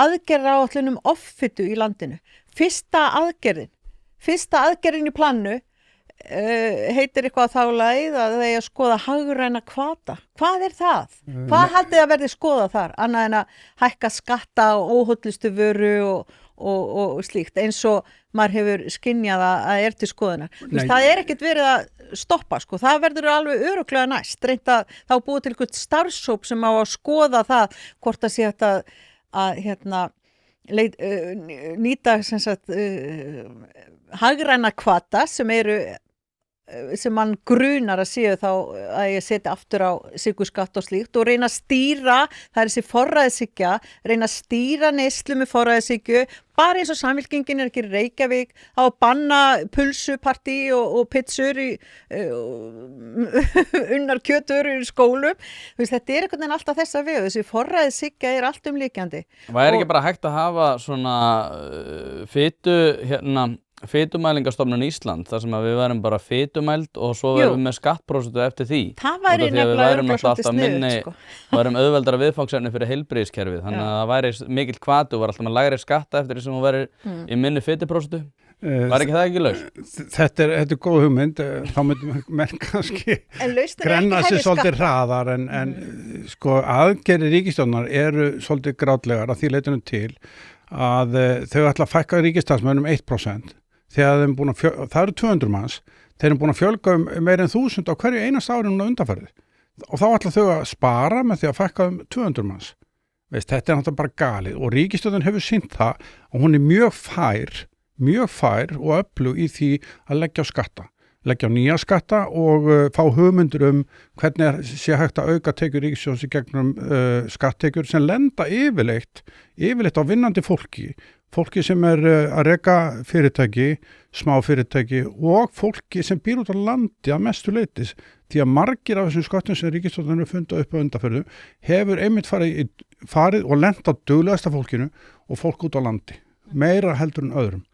aðgerðaráætlun offitu í landinu. Fyrsta aðgerðin í plannu heitir eitthvað þá leið að þeir að skoða hagræna hvata. Hvað það? Hvað haldið að verði skoða þar? Annað en að hækka skatta á óhollustu vöru og slíkt, eins og maður hefur skynjað að til skoðunar. Það ekkert verið að stoppa, sko. Það verður alveg örugglega næst. Reynt að þá búið til eitthvað starfshóp sem á að skoða það hvort það sé að nýta sem sagt hagræna hvata sem mann grunar að séu þá að ég setja aftur á sykurskatt og slíkt og reyna að stýra, það þessi forræðishyggja, reyna að stýra neyslu með forræðishyggju, bara eins og Samfylkingin ekki í Reykjavík, á að banna pulsupartí og pizzur unnar kjötvörur í skólum. Þetta einhvern veginn alltaf þessa vegu, þessi forræðishyggja allt umlíkjandi. Væri ekki bara hægt að hafa svona fitumælingastofnun Ísland, þar sem að við værum bara fitumæld og svo værum við með skattprósentu eftir því. Það væri nefnilega svolítið sniðugt, sko. Við værum auðveldara viðfangsefni fyrir heilbrigðiskerfið, þannig að það væri mikill hvati og var alltaf með lægri skatta eftir því sem hún væri í minni fituprósentu. Var ekki það ekki laus? Þetta er góð hugmynd, þá myndum menn kannski grenna sig svolítið hraðar en sko aðgerðir ríkisstjórnar eru svolítið grátlegar að því leytinu til að þau ætla að fækka ríkisstarfsmönnum 1%. Þegar það eru 200 manns, þeir eru búin að fjölga meir en 1000 á hverju einast ári núna undanfarið. Og þá ætla þau að spara með því að fækka 200 manns. Þetta er náttúrulega bara galið og ríkisstjórnin hefur sýnt það og hún er mjög fær og öflug í því að leggja á skatta. Leggja á nýja skatta og fá hugmyndir hvernig sé hægt að auka tekjur ríkissjóðs í gegnum skatttekjur sem lenda yfirleitt á vinnandi fólki sem að reka fyrirtæki, smá fyrirtæki og fólki sem býr út á landi að mestu leitis. Því að margir af þessum skattum sem ríkisstjórnin hefur fundið upp á undanförnum hefur einmitt farið og lent á duglegasta fólkinu og fólk út á landi. Meira heldur en öðrum.